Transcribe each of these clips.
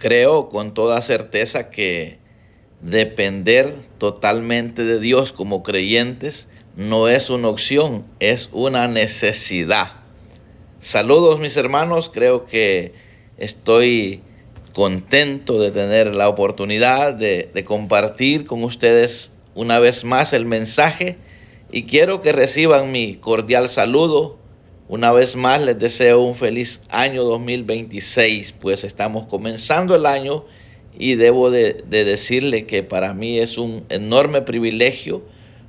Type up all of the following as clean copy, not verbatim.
Creo con toda certeza que depender totalmente de Dios como creyentes no es una opción, es una necesidad. Saludos mis hermanos, creo que estoy contento de tener la oportunidad de compartir con ustedes una vez más el mensaje y quiero que reciban mi cordial saludo. Una vez más les deseo un feliz año 2026, pues estamos comenzando el año y debo de decirle que para mí es un enorme privilegio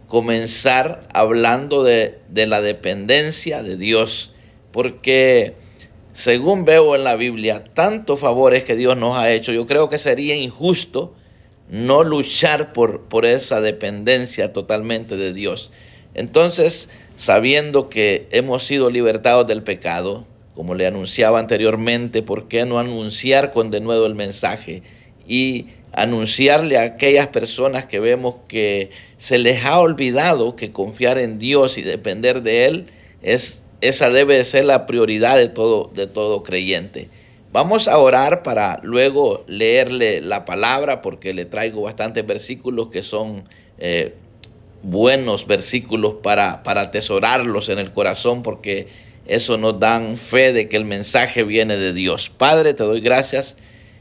comenzar hablando de la dependencia de Dios, porque según veo en la Biblia, tantos favores que Dios nos ha hecho, yo creo que sería injusto no luchar por esa dependencia totalmente de Dios. Entonces, sabiendo que hemos sido libertados del pecado, como le anunciaba anteriormente, ¿por qué no anunciar con denuedo el mensaje y anunciarle a aquellas personas que vemos que se les ha olvidado que confiar en Dios y depender de Él esa debe ser la prioridad de todo creyente? Vamos a orar para luego leerle la palabra, porque le traigo bastantes versículos que son buenos versículos para atesorarlos en el corazón, porque eso nos dan fe de que el mensaje viene de Dios. Padre, te doy gracias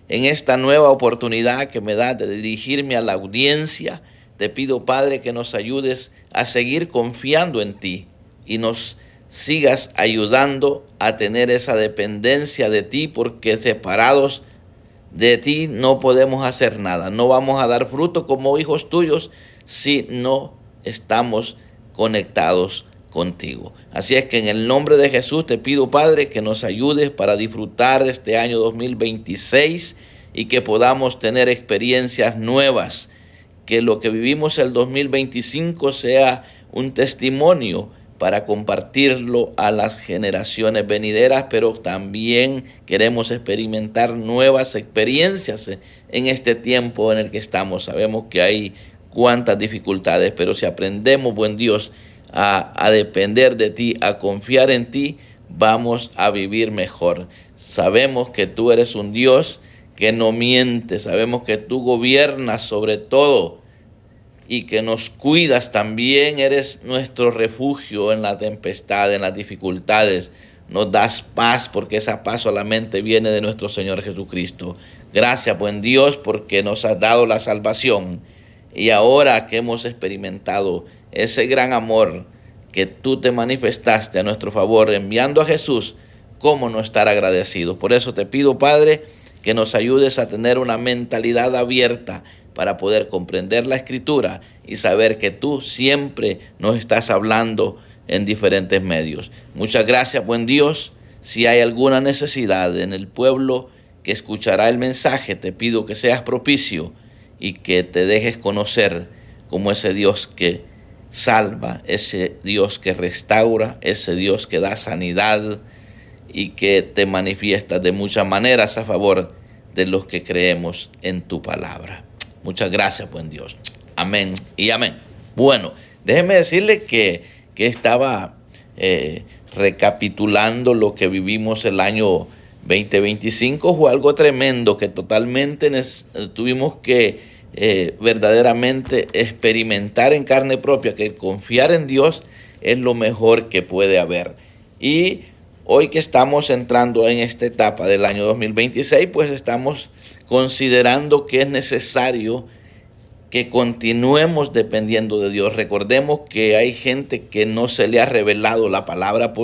en esta nueva oportunidad que me das de dirigirme a la audiencia. Te pido, Padre, que nos ayudes a seguir confiando en ti y nos sigas ayudando a tener esa dependencia de ti, porque separados de ti no podemos hacer nada. No vamos a dar fruto como hijos tuyos si no estamos conectados contigo. Así es que en el nombre de Jesús te pido, Padre, que nos ayudes para disfrutar este año 2026 y que podamos tener experiencias nuevas, que lo que vivimos el 2025 sea un testimonio para compartirlo a las generaciones venideras, pero también queremos experimentar nuevas experiencias en este tiempo en el que estamos. Sabemos que hay cuántas dificultades, pero si aprendemos, buen Dios, a depender de ti, a confiar en ti, vamos a vivir mejor. Sabemos que tú eres un Dios que no miente, sabemos que tú gobiernas sobre todo y que nos cuidas también, eres nuestro refugio en la tempestad, en las dificultades. Nos das paz, porque esa paz solamente viene de nuestro Señor Jesucristo. Gracias, buen Dios, porque nos has dado la salvación. Y ahora que hemos experimentado ese gran amor que tú te manifestaste a nuestro favor, enviando a Jesús, ¿cómo no estar agradecidos? Por eso te pido, Padre, que nos ayudes a tener una mentalidad abierta para poder comprender la Escritura y saber que tú siempre nos estás hablando en diferentes medios. Muchas gracias, buen Dios. Si hay alguna necesidad en el pueblo que escuchará el mensaje, te pido que seas propicio y que te dejes conocer como ese Dios que salva, ese Dios que restaura, ese Dios que da sanidad y que te manifiestas de muchas maneras a favor de los que creemos en tu palabra. Muchas gracias, buen Dios. Amén y amén. Bueno, déjeme decirle que estaba recapitulando lo que vivimos el año 2025. Fue algo tremendo que totalmente tuvimos que verdaderamente experimentar en carne propia, que confiar en Dios es lo mejor que puede haber. Y hoy que estamos entrando en esta etapa del año 2026, pues estamos considerando que es necesario que continuemos dependiendo de Dios. Recordemos que hay gente que no se le ha revelado la palabra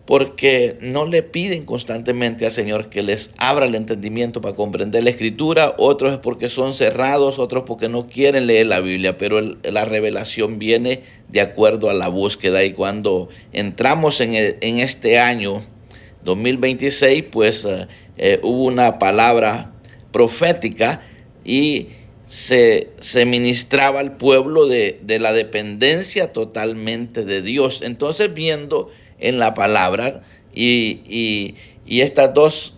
porque no le piden constantemente al Señor que les abra el entendimiento para comprender la Escritura. Otros es porque son cerrados, otros porque no quieren leer la Biblia, pero la revelación viene de acuerdo a la búsqueda. Y cuando entramos en este año 2026, pues hubo una palabra profética y se ministraba al pueblo de la dependencia totalmente de Dios. Entonces, viendo en la palabra y estas dos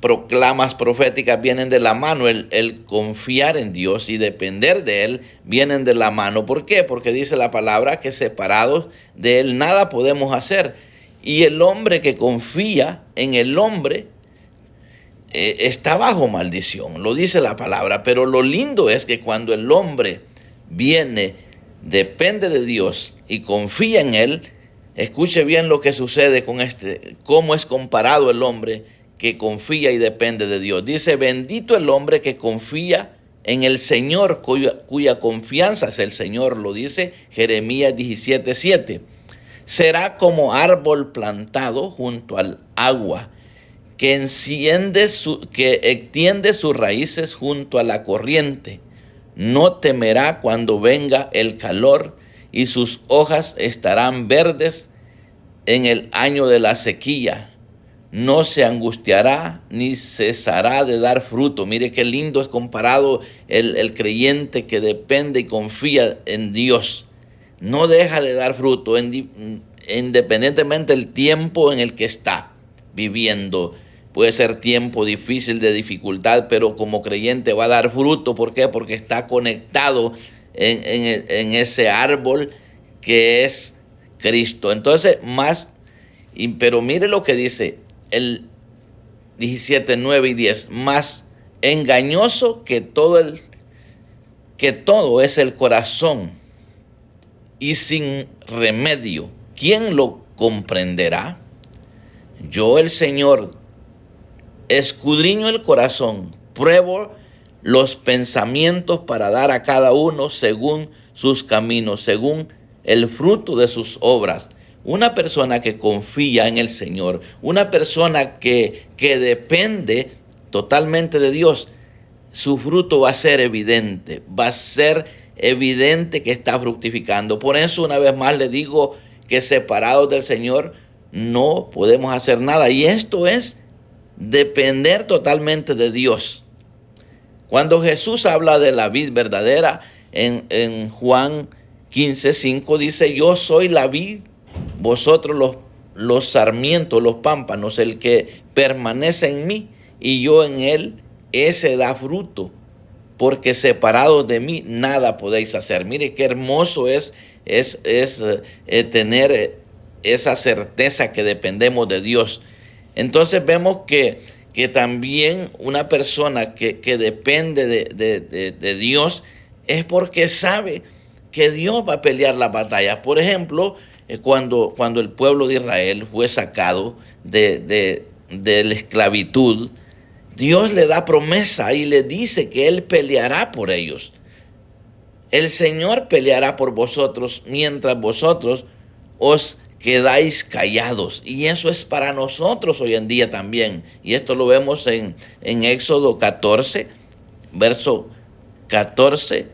proclamas proféticas vienen de la mano. El confiar en Dios y depender de Él vienen de la mano. ¿Por qué? Porque dice la palabra que separados de Él nada podemos hacer. Y el hombre que confía en el hombre está bajo maldición, lo dice la palabra. Pero lo lindo es que cuando el hombre viene, depende de Dios y confía en Él, escuche bien lo que sucede con cómo es comparado el hombre que confía y depende de Dios. Dice, bendito el hombre que confía en el Señor, cuya confianza es el Señor, lo dice Jeremías 17:7. Será como árbol plantado junto al agua, que extiende sus raíces junto a la corriente. No temerá cuando venga el calor, y sus hojas estarán verdes en el año de la sequía. No se angustiará ni cesará de dar fruto. Mire qué lindo es comparado el creyente que depende y confía en Dios. No deja de dar fruto independientemente del tiempo en el que está viviendo. Puede ser tiempo difícil, de dificultad, pero como creyente va a dar fruto. ¿Por qué? Porque está conectado en ese árbol que es Cristo. Entonces, pero mire lo que dice el 17, 9 y 10. Más engañoso que todo es el corazón, y sin remedio, ¿quién lo comprenderá? Yo, el Señor, escudriño el corazón, pruebo los pensamientos para dar a cada uno según sus caminos, según el fruto de sus obras. Una persona que confía en el Señor, una persona que depende totalmente de Dios, su fruto va a ser evidente, que está fructificando. Por eso, una vez más le digo que separados del Señor no podemos hacer nada. Y esto es depender totalmente de Dios. Cuando Jesús habla de la vid verdadera, en Juan 15:5 dice, yo soy la vid, vosotros los sarmientos, los pámpanos. El que permanece en mí y yo en él, ese da fruto, porque separados de mí nada podéis hacer. Mire qué hermoso es tener esa certeza que dependemos de Dios. Entonces vemos que también una persona que depende de Dios es porque sabe que Dios va a pelear la batalla. Por ejemplo, cuando el pueblo de Israel fue sacado de la esclavitud, Dios le da promesa y le dice que Él peleará por ellos. El Señor peleará por vosotros mientras vosotros os quedáis callados. Y eso es para nosotros hoy en día también. Y esto lo vemos en Éxodo 14, verso 14.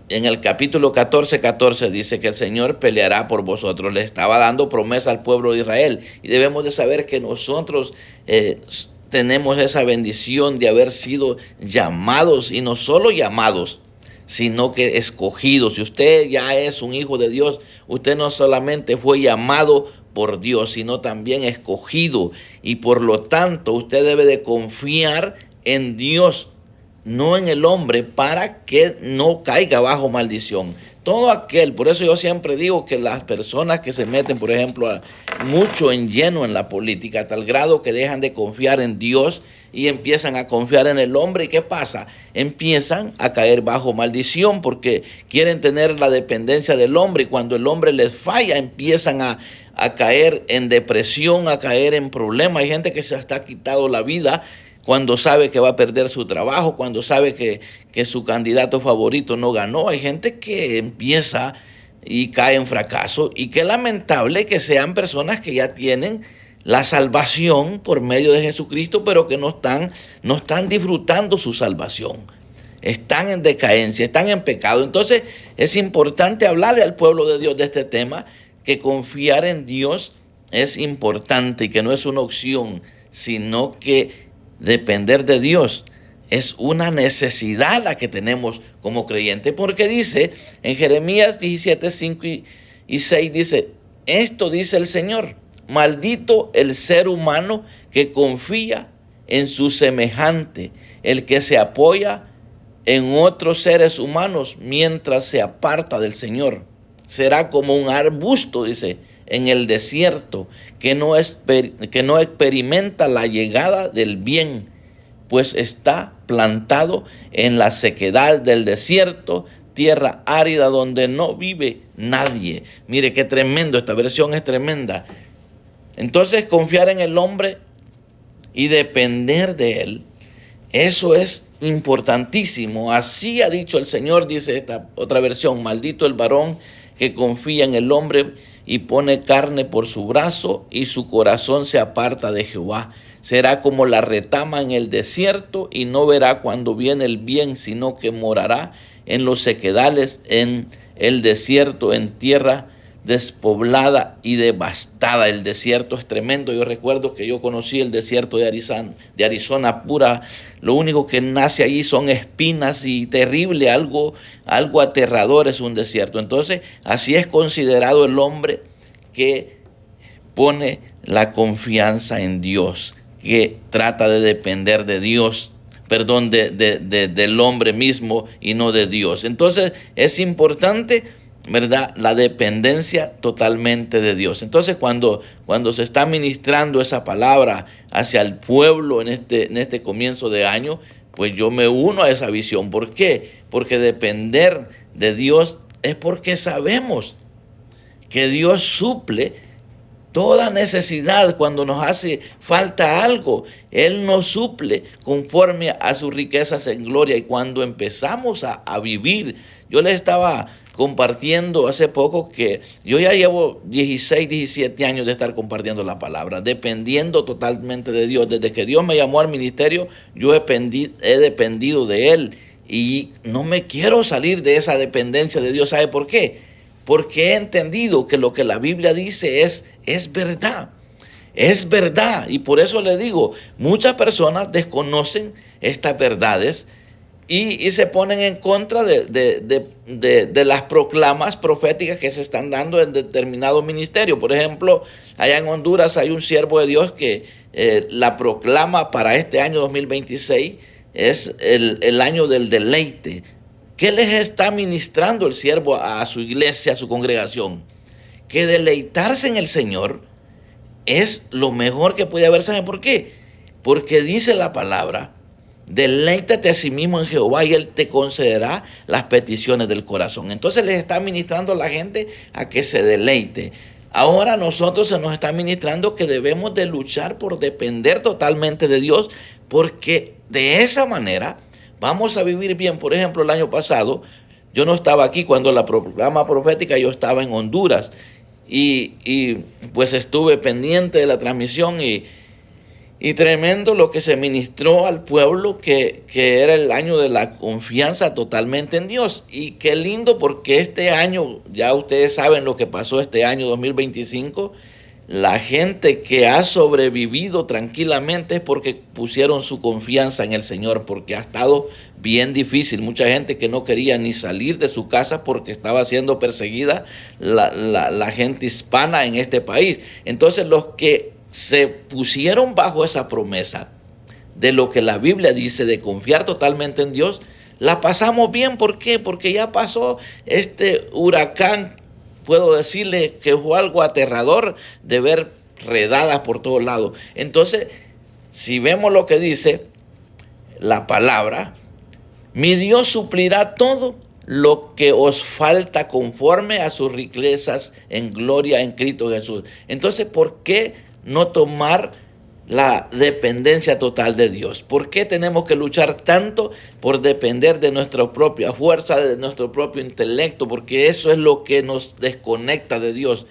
En el capítulo 14 dice que el Señor peleará por vosotros. Le estaba dando promesa al pueblo de Israel. Y debemos de saber que nosotros tenemos esa bendición de haber sido llamados, y no solo llamados, sino que escogidos. Si usted ya es un hijo de Dios, usted no solamente fue llamado por Dios, sino también escogido. Y por lo tanto, usted debe de confiar en Dios, no en el hombre, para que no caiga bajo maldición. Todo aquel, por eso yo siempre digo que las personas que se meten, por ejemplo, mucho en lleno en la política, a tal grado que dejan de confiar en Dios y empiezan a confiar en el hombre. ¿Y qué pasa? Empiezan a caer bajo maldición porque quieren tener la dependencia del hombre, y cuando el hombre les falla empiezan a caer en depresión, a caer en problemas. Hay gente que se ha quitado la vida cuando sabe que va a perder su trabajo, cuando sabe que su candidato favorito no ganó. Hay gente que empieza y cae en fracaso, y qué lamentable que sean personas que ya tienen la salvación por medio de Jesucristo, pero que no están disfrutando su salvación. Están en decadencia, están en pecado. Entonces es importante hablarle al pueblo de Dios de este tema, que confiar en Dios es importante y que no es una opción, sino que depender de Dios es una necesidad la que tenemos como creyentes. Porque dice en Jeremías 17:5 y 6, dice, esto dice el Señor, maldito el ser humano que confía en su semejante, el que se apoya en otros seres humanos mientras se aparta del Señor. Será como un arbusto, dice, en el desierto, que no experimenta la llegada del bien, pues está plantado en la sequedad del desierto, tierra árida donde no vive nadie. Mire qué tremendo, esta versión es tremenda. Entonces, confiar en el hombre y depender de él, eso es importantísimo. Así ha dicho el Señor, dice esta otra versión: maldito el varón que confía en el hombre y pone carne por su brazo, y su corazón se aparta de Jehová. Será como la retama en el desierto, y no verá cuando viene el bien, sino que morará en los sequedales, en el desierto, en tierra despoblada y devastada. El desierto es tremendo. Yo recuerdo que yo conocí el desierto de Arizona pura. Lo único que nace allí son espinas y terrible, algo aterrador es un desierto. Entonces, así es considerado el hombre que pone la confianza en Dios, que trata de depender de Dios, del hombre mismo y no de Dios. Entonces, es importante, ¿verdad?, la dependencia totalmente de Dios. Entonces, cuando se está ministrando esa palabra hacia el pueblo en este comienzo de año, pues yo me uno a esa visión. ¿Por qué? Porque depender de Dios es porque sabemos que Dios suple toda necesidad. Cuando nos hace falta algo, Él nos suple conforme a sus riquezas en gloria. Y cuando empezamos a vivir, yo les estaba compartiendo hace poco que yo ya llevo 16, 17 años de estar compartiendo la palabra, dependiendo totalmente de Dios. Desde que Dios me llamó al ministerio, yo he dependido de Él y no me quiero salir de esa dependencia de Dios. ¿Sabe por qué? Porque he entendido que lo que la Biblia dice es verdad. Es verdad. Y por eso le digo, muchas personas desconocen estas verdades y se ponen en contra de las proclamas proféticas que se están dando en determinado ministerio. Por ejemplo, allá en Honduras hay un siervo de Dios que la proclama para este año 2026 es el año del deleite. ¿Qué les está ministrando el siervo a su iglesia, a su congregación? Que deleitarse en el Señor es lo mejor que puede haber. ¿Saben por qué? Porque dice la palabra: deleítate a sí mismo en Jehová y Él te concederá las peticiones del corazón. Entonces les está ministrando a la gente a que se deleite. Ahora a nosotros se nos está ministrando que debemos de luchar por depender totalmente de Dios, porque de esa manera vamos a vivir bien. Por ejemplo, el año pasado yo no estaba aquí cuando la proclama profética, yo estaba en Honduras y pues estuve pendiente de la transmisión y tremendo lo que se ministró al pueblo, que era el año de la confianza totalmente en Dios. Y qué lindo, porque este año, ya ustedes saben lo que pasó este año 2025, la gente que ha sobrevivido tranquilamente es porque pusieron su confianza en el Señor, porque ha estado bien difícil. Mucha gente que no quería ni salir de su casa porque estaba siendo perseguida la gente hispana en este país. Entonces los que se pusieron bajo esa promesa de lo que la Biblia dice, de confiar totalmente en Dios, la pasamos bien. ¿Por qué? Porque ya pasó este huracán. Puedo decirle que fue algo aterrador de ver redadas por todos lados. Entonces, si vemos lo que dice la palabra: mi Dios suplirá todo lo que os falta conforme a sus riquezas en gloria en Cristo Jesús. Entonces, ¿por qué no tomar la dependencia total de Dios? ¿Por qué tenemos que luchar tanto por depender de nuestra propia fuerza, de nuestro propio intelecto? Porque eso es lo que nos desconecta de Dios.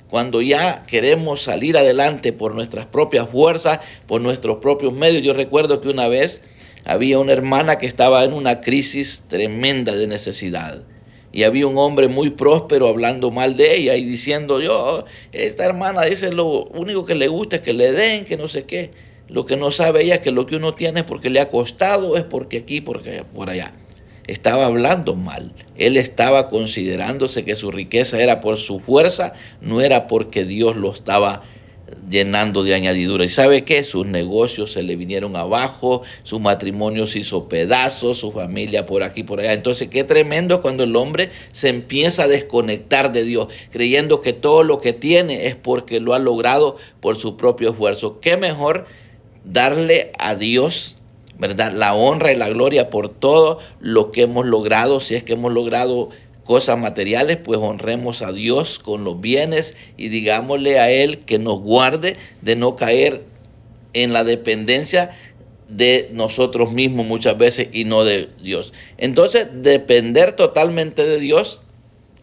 Cuando ya queremos salir adelante por nuestras propias fuerzas, por nuestros propios medios. Yo recuerdo que una vez había una hermana que estaba en una crisis tremenda de necesidad. Y había un hombre muy próspero hablando mal de ella y diciendo: esta hermana dice, lo único que le gusta es que le den, que no sé qué. Lo que no sabe ella es que lo que uno tiene es porque le ha costado, es porque aquí, porque por allá. Estaba hablando mal. Él estaba considerándose que su riqueza era por su fuerza, no era porque Dios lo estaba llenando de añadidura. ¿Y sabe qué? Sus negocios se le vinieron abajo, su matrimonio se hizo pedazos, su familia por aquí, por allá. Entonces, qué tremendo es cuando el hombre se empieza a desconectar de Dios, creyendo que todo lo que tiene es porque lo ha logrado por su propio esfuerzo. Qué mejor darle a Dios, ¿verdad?, la honra y la gloria por todo lo que hemos logrado. Si es que hemos logrado cosas materiales, pues honremos a Dios con los bienes y digámosle a Él que nos guarde de no caer en la dependencia de nosotros mismos muchas veces y no de Dios. Entonces, depender totalmente de Dios.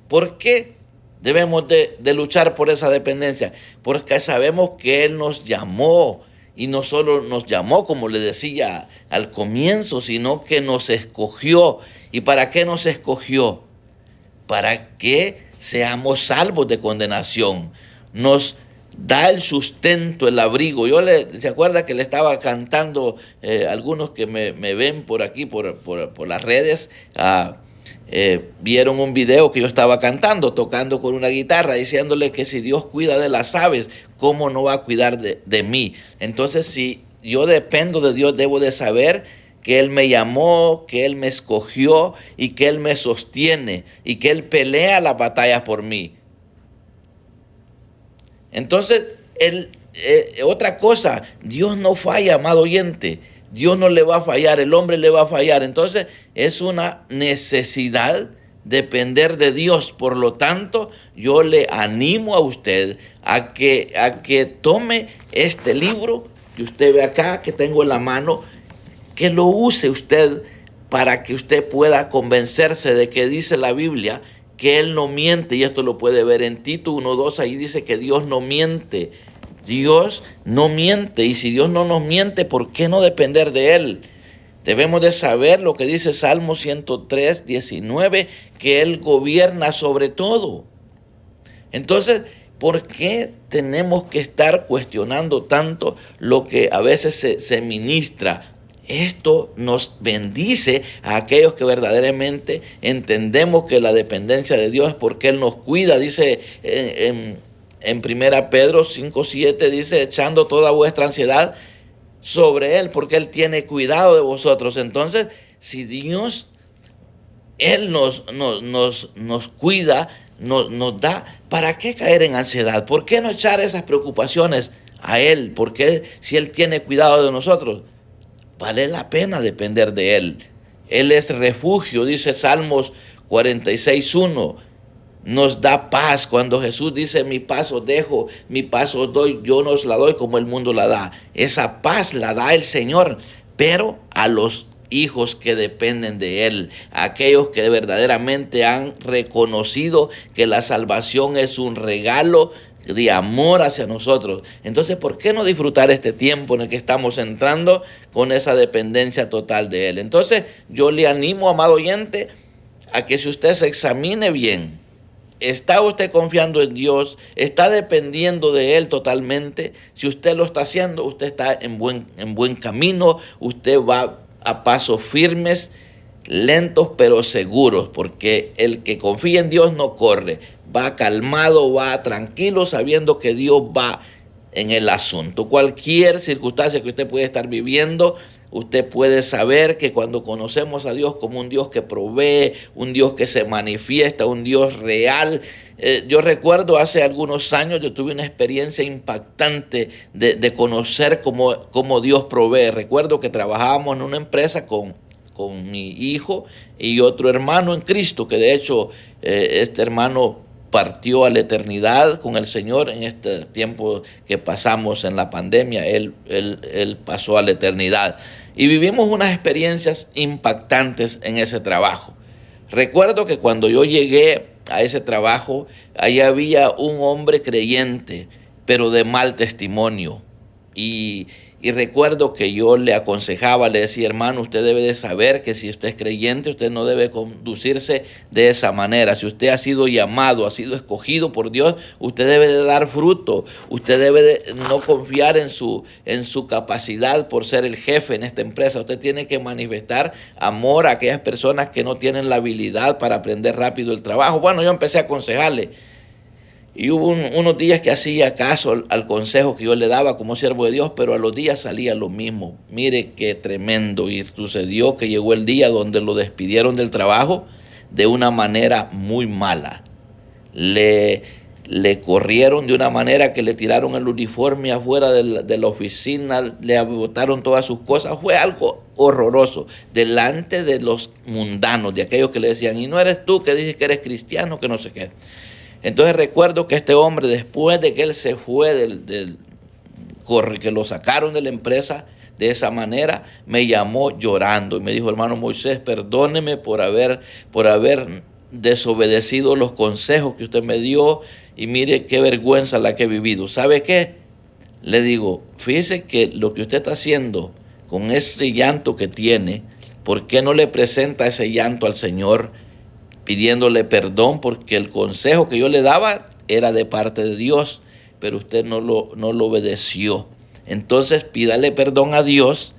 ¿Por qué debemos de luchar por esa dependencia? Porque sabemos que Él nos llamó. Y no solo nos llamó, como le decía al comienzo, sino que nos escogió. ¿Y para qué nos escogió? Para que seamos salvos de condenación. Nos da el sustento, el abrigo. ¿Se acuerda que le estaba cantando algunos que me ven por aquí, por las redes? Vieron un video que yo estaba cantando, tocando con una guitarra, diciéndole que si Dios cuida de las aves, ¿cómo no va a cuidar de mí? Entonces, si yo dependo de Dios, debo de saber que Él me llamó, que Él me escogió y que Él me sostiene y que Él pelea las batallas por mí. Entonces, otra cosa, Dios no falla, amado oyente. Dios no le va a fallar, el hombre le va a fallar. Entonces es una necesidad depender de Dios. Por lo tanto, yo le animo a usted a que tome este libro que usted ve acá, que tengo en la mano, que lo use usted para que usted pueda convencerse de que dice la Biblia que Él no miente. Y esto lo puede ver en Tito 1:2, ahí dice que Dios no miente. Dios no miente, y si Dios no nos miente, ¿por qué no depender de Él? Debemos de saber lo que dice Salmo 103:19, que Él gobierna sobre todo. Entonces, ¿por qué tenemos que estar cuestionando tanto lo que a veces se ministra? Esto nos bendice a aquellos que verdaderamente entendemos que la dependencia de Dios es porque Él nos cuida. Dice en 1 Pedro 5:7, dice, echando toda vuestra ansiedad sobre Él, porque Él tiene cuidado de vosotros. Entonces, si Dios, Él nos cuida, nos da, ¿para qué caer en ansiedad? ¿Por qué no echar esas preocupaciones a Él? Porque si Él tiene cuidado de nosotros, vale la pena depender de Él. Él es refugio, dice Salmos 46:1. Nos da paz. Cuando Jesús dice, mi paz os dejo, mi paz os doy, yo no os la doy como el mundo la da. Esa paz la da el Señor, pero a los hijos que dependen de Él, a aquellos que verdaderamente han reconocido que la salvación es un regalo de amor hacia nosotros. Entonces, ¿por qué no disfrutar este tiempo en el que estamos entrando con esa dependencia total de Él? Entonces, yo le animo, amado oyente, a que si usted se examine bien, ¿está usted confiando en Dios? ¿Está dependiendo de Él totalmente? Si usted lo está haciendo, usted está en buen camino, usted va a pasos firmes, lentos pero seguros, porque el que confía en Dios no corre, va calmado, va tranquilo, sabiendo que Dios va en el asunto. Cualquier circunstancia que usted pueda estar viviendo, usted puede saber que cuando conocemos a Dios como un Dios que provee, un Dios que se manifiesta, un Dios real. Yo recuerdo hace algunos años, yo tuve una experiencia impactante de conocer cómo Dios provee. Recuerdo que trabajábamos en una empresa con mi hijo y otro hermano en Cristo, que de hecho este hermano partió a la eternidad con el Señor en este tiempo que pasamos en la pandemia. Él pasó a la eternidad. Y vivimos unas experiencias impactantes en ese trabajo. Recuerdo que cuando yo llegué a ese trabajo, ahí había un hombre creyente, pero de mal testimonio. Y recuerdo que yo le aconsejaba, le decía, hermano, usted debe de saber que si usted es creyente, usted no debe conducirse de esa manera. Si usted ha sido llamado, ha sido escogido por Dios, usted debe de dar fruto. Usted debe de no confiar en su capacidad por ser el jefe en esta empresa. Usted tiene que manifestar amor a aquellas personas que no tienen la habilidad para aprender rápido el trabajo. Bueno, yo empecé a aconsejarle. Y hubo unos días que hacía caso al consejo que yo le daba como siervo de Dios, pero a los días salía lo mismo. Mire qué tremendo. Y sucedió que llegó el día donde lo despidieron del trabajo de una manera muy mala. Le corrieron de una manera que le tiraron el uniforme afuera de la oficina, le botaron todas sus cosas. Fue algo horroroso delante de los mundanos, de aquellos que le decían, y no eres tú que dices que eres cristiano, que no sé qué. Entonces recuerdo que este hombre, después de que él se fue que lo sacaron de la empresa de esa manera, me llamó llorando y me dijo, hermano Moisés, perdóneme por haber desobedecido los consejos que usted me dio, y mire qué vergüenza la que he vivido. ¿Sabe qué? Le digo, fíjese que lo que usted está haciendo con ese llanto que tiene, ¿por qué no le presenta ese llanto al Señor pidiéndole perdón? Porque el consejo que yo le daba era de parte de Dios, pero usted no lo obedeció. Entonces pídale perdón a Dios.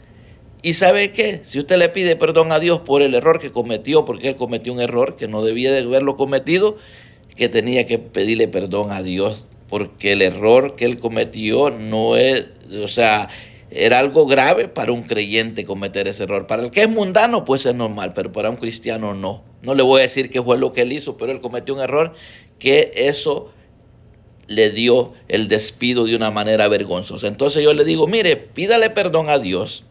¿Y sabe qué? Si usted le pide perdón a Dios por el error que cometió, porque él cometió un error que no debía de haberlo cometido, que tenía que pedirle perdón a Dios, porque el error que él cometió no es, era algo grave para un creyente cometer ese error. Para el que es mundano, pues es normal, pero para un cristiano no. No le voy a decir qué fue lo que él hizo, pero él cometió un error que eso le dio el despido de una manera vergonzosa. Entonces yo le digo, mire, pídale perdón a Dios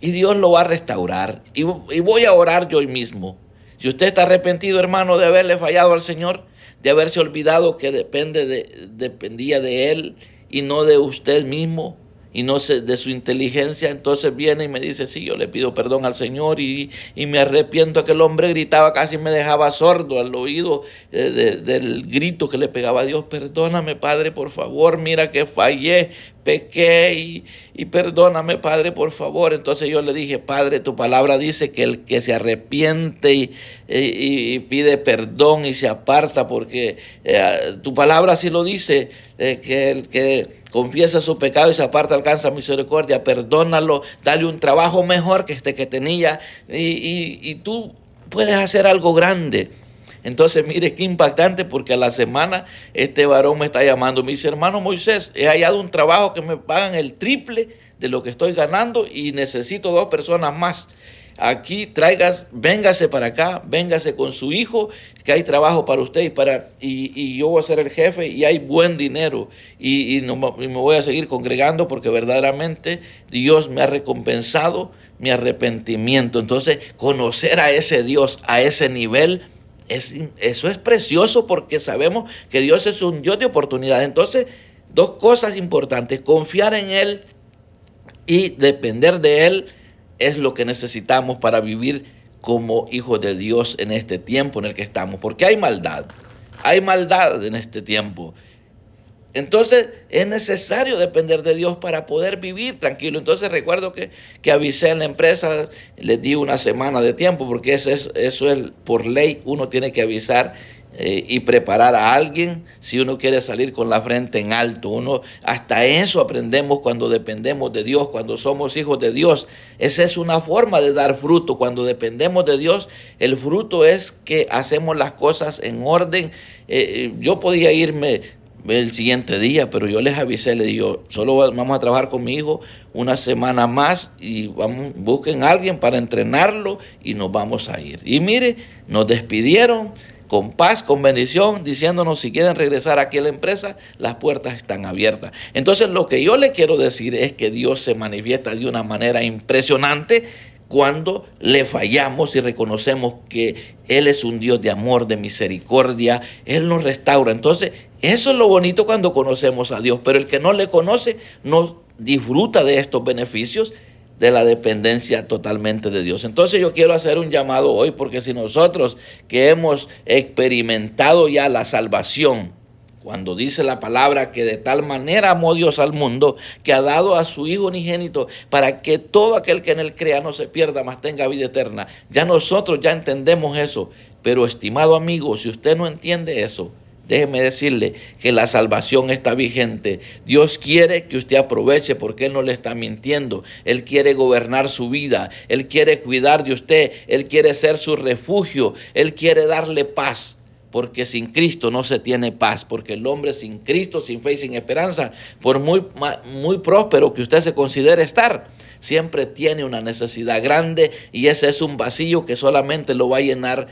y Dios lo va a restaurar. Y voy a orar yo hoy mismo. Si usted está arrepentido, hermano, de haberle fallado al Señor, de haberse olvidado que dependía de Él y no de usted mismo, y no de su inteligencia, entonces viene y me dice, sí, yo le pido perdón al Señor y me arrepiento. Aquel hombre gritaba, casi me dejaba sordo al oído del grito que le pegaba a Dios. Perdóname, Padre, por favor, mira que fallé, pequé y perdóname, Padre, por favor. Entonces yo le dije, Padre, tu palabra dice que el que se arrepiente y pide perdón y se aparta, porque tu palabra sí lo dice, que el que confiesa su pecado y se aparta alcanza misericordia. Perdónalo, dale un trabajo mejor que este que tenía, y tú puedes hacer algo grande. Entonces mire qué impactante, porque a la semana este varón me está llamando, me dice, hermano Moisés, he hallado un trabajo que me pagan el triple de lo que estoy ganando y necesito 2 personas más. Aquí véngase para acá, véngase con su hijo, que hay trabajo para usted y yo voy a ser el jefe y hay buen dinero y me voy a seguir congregando, porque verdaderamente Dios me ha recompensado mi arrepentimiento. Entonces, conocer a ese Dios a ese nivel, eso es precioso, porque sabemos que Dios es un Dios de oportunidad. Entonces, 2 cosas importantes: confiar en Él y depender de Él es lo que necesitamos para vivir como hijos de Dios en este tiempo en el que estamos, porque hay maldad en este tiempo. Entonces es necesario depender de Dios para poder vivir tranquilo. Entonces recuerdo que avisé en la empresa, les di una semana de tiempo, porque eso es por ley, uno tiene que avisar y preparar a alguien si uno quiere salir con la frente en alto. Hasta eso aprendemos cuando dependemos de Dios, cuando somos hijos de Dios. Esa es una forma de dar fruto. Cuando dependemos de Dios, el fruto es que hacemos las cosas en orden. Yo podía irme el siguiente día, pero yo les avisé, les digo, solo vamos a trabajar con mi hijo una semana más y busquen a alguien para entrenarlo y nos vamos a ir. Y mire, nos despidieron con paz, con bendición, diciéndonos, si quieren regresar aquí a la empresa, las puertas están abiertas. Entonces lo que yo le quiero decir es que Dios se manifiesta de una manera impresionante cuando le fallamos y reconocemos que Él es un Dios de amor, de misericordia. Él nos restaura. Entonces, eso es lo bonito cuando conocemos a Dios. Pero el que no le conoce no disfruta de estos beneficios de la dependencia totalmente de Dios. Entonces yo quiero hacer un llamado hoy, porque si nosotros que hemos experimentado ya la salvación, cuando dice la palabra que de tal manera amó Dios al mundo, que ha dado a su Hijo unigénito, para que todo aquel que en Él crea no se pierda, mas tenga vida eterna. Ya nosotros ya entendemos eso. Pero estimado amigo, si usted no entiende eso, déjeme decirle que la salvación está vigente. Dios quiere que usted aproveche, porque Él no le está mintiendo. Él quiere gobernar su vida. Él quiere cuidar de usted. Él quiere ser su refugio. Él quiere darle paz. porque sin Cristo no se tiene paz, porque el hombre sin Cristo, sin fe y sin esperanza, por muy próspero que usted se considere estar, siempre tiene una necesidad grande, y ese es un vacío que solamente lo va a llenar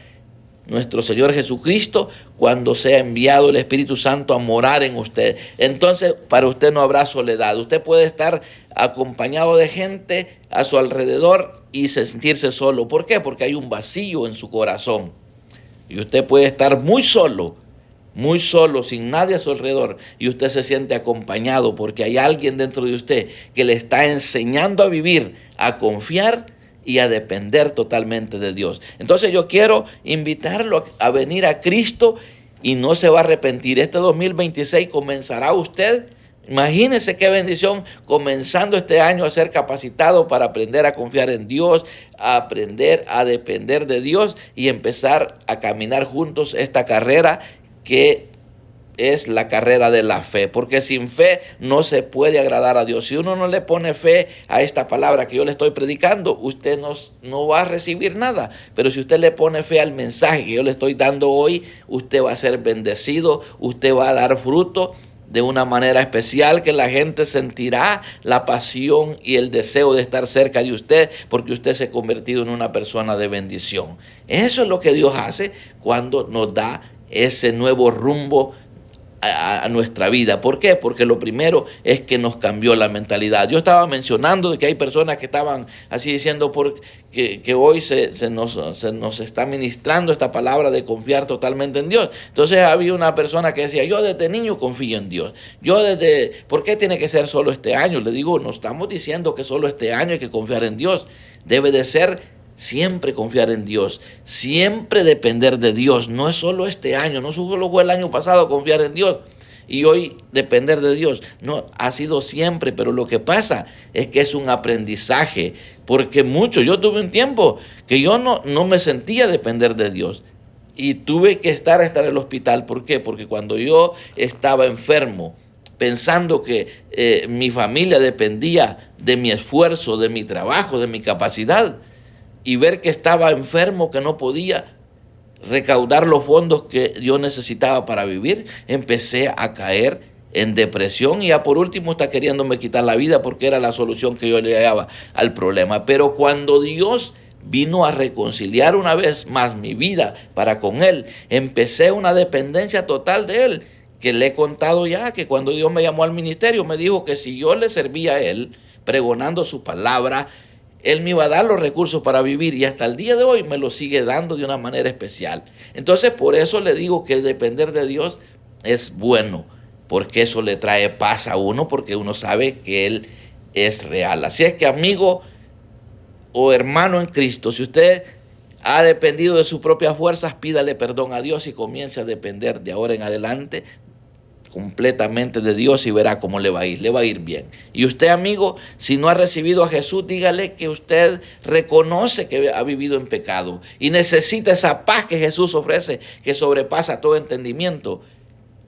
nuestro Señor Jesucristo cuando sea enviado el Espíritu Santo a morar en usted. Entonces para usted no habrá soledad. Usted puede estar acompañado de gente a su alrededor y sentirse solo. ¿Por qué? Porque hay un vacío en su corazón. Y usted puede estar muy solo, sin nadie a su alrededor, y usted se siente acompañado porque hay alguien dentro de usted que le está enseñando a vivir, a confiar y a depender totalmente de Dios. Entonces yo quiero invitarlo a venir a Cristo y no se va a arrepentir. Este 2026 comenzará usted, imagínense qué bendición, comenzando este año a ser capacitado para aprender a confiar en Dios, a aprender a depender de Dios y empezar a caminar juntos esta carrera que es la carrera de la fe, porque sin fe no se puede agradar a Dios. Si uno no le pone fe a esta palabra que yo le estoy predicando, usted no va a recibir nada. Pero si usted le pone fe al mensaje que yo le estoy dando hoy, usted va a ser bendecido, usted va a dar fruto de una manera especial, que la gente sentirá la pasión y el deseo de estar cerca de usted, porque usted se ha convertido en una persona de bendición. Eso es lo que Dios hace cuando nos da ese nuevo rumbo a nuestra vida. ¿Por qué? Porque lo primero es que nos cambió la mentalidad. Yo estaba mencionando de que hay personas que estaban así diciendo que hoy se nos está ministrando esta palabra de confiar totalmente en Dios. Entonces había una persona que decía, yo desde niño confío en Dios. ¿Por qué tiene que ser solo este año? Le digo, no estamos diciendo que solo este año hay que confiar en Dios. Debe de ser siempre confiar en Dios, siempre depender de Dios. No es solo este año, no solo fue el año pasado confiar en Dios y hoy depender de Dios. No, ha sido siempre, pero lo que pasa es que es un aprendizaje, porque yo tuve un tiempo que yo no me sentía depender de Dios y tuve que estar en el hospital. ¿Por qué? Porque cuando yo estaba enfermo, pensando que mi familia dependía de mi esfuerzo, de mi trabajo, de mi capacidad, y ver que estaba enfermo, que no podía recaudar los fondos que yo necesitaba para vivir, empecé a caer en depresión y ya por último está queriéndome quitar la vida, porque era la solución que yo le daba al problema. Pero cuando Dios vino a reconciliar una vez más mi vida para con Él, empecé una dependencia total de Él, que le he contado ya, que cuando Dios me llamó al ministerio me dijo que si yo le servía a Él, pregonando su palabra, Él me iba a dar los recursos para vivir, y hasta el día de hoy me lo sigue dando de una manera especial. Entonces por eso le digo que depender de Dios es bueno, porque eso le trae paz a uno, porque uno sabe que Él es real. Así es que, amigo o hermano en Cristo, si usted ha dependido de sus propias fuerzas, pídale perdón a Dios y comience a depender de ahora en adelante completamente de Dios, y verá cómo le va a ir bien. Y usted, amigo, si no ha recibido a Jesús, dígale que usted reconoce que ha vivido en pecado y necesita esa paz que Jesús ofrece, que sobrepasa todo entendimiento,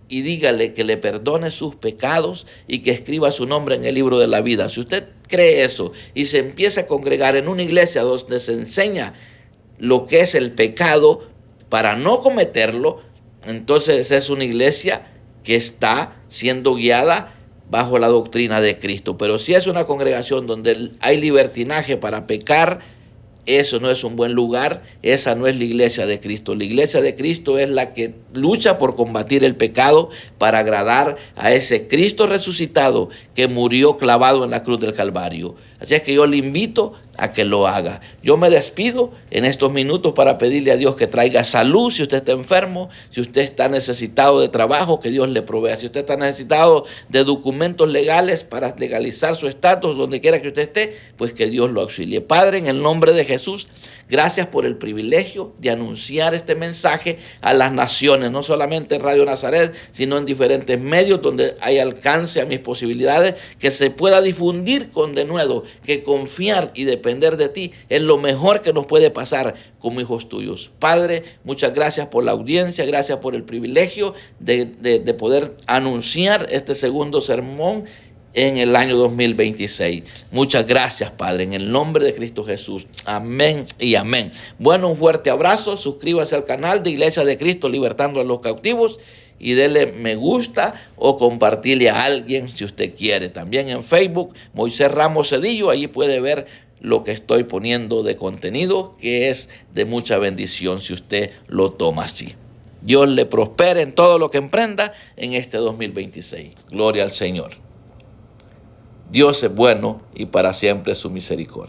y dígale que le perdone sus pecados y que escriba su nombre en el libro de la vida. Si usted cree eso y se empieza a congregar en una iglesia donde se enseña lo que es el pecado para no cometerlo, entonces es una iglesia que está siendo guiada bajo la doctrina de Cristo. Pero si es una congregación donde hay libertinaje para pecar, eso no es un buen lugar, esa no es la iglesia de Cristo. La iglesia de Cristo es la que lucha por combatir el pecado para agradar a ese Cristo resucitado que murió clavado en la cruz del Calvario. Así es que yo le invito a que lo haga. Yo me despido en estos minutos para pedirle a Dios que traiga salud si usted está enfermo, si usted está necesitado de trabajo, que Dios le provea. Si usted está necesitado de documentos legales para legalizar su estatus donde quiera que usted esté, pues que Dios lo auxilie. Padre, en el nombre de Jesús, gracias por el privilegio de anunciar este mensaje a las naciones, no solamente en Radio Nazaret, sino en diferentes medios donde hay alcance a mis posibilidades, que se pueda difundir con denuedo que confiar y depender de ti es lo mejor que nos puede pasar como hijos tuyos. Padre, muchas gracias por la audiencia, gracias por el privilegio de poder anunciar este segundo sermón en el año 2026. Muchas gracias, Padre, en el nombre de Cristo Jesús. Amén y amén. Bueno, un fuerte abrazo. Suscríbase al canal de Iglesia de Cristo Libertando a los Cautivos y dele me gusta o compartirle a alguien si usted quiere. También en Facebook, Moisés Ramos Cedillo, allí puede ver lo que estoy poniendo de contenido, que es de mucha bendición si usted lo toma así. Dios le prospere en todo lo que emprenda en este 2026. Gloria al Señor. Dios es bueno y para siempre su misericordia.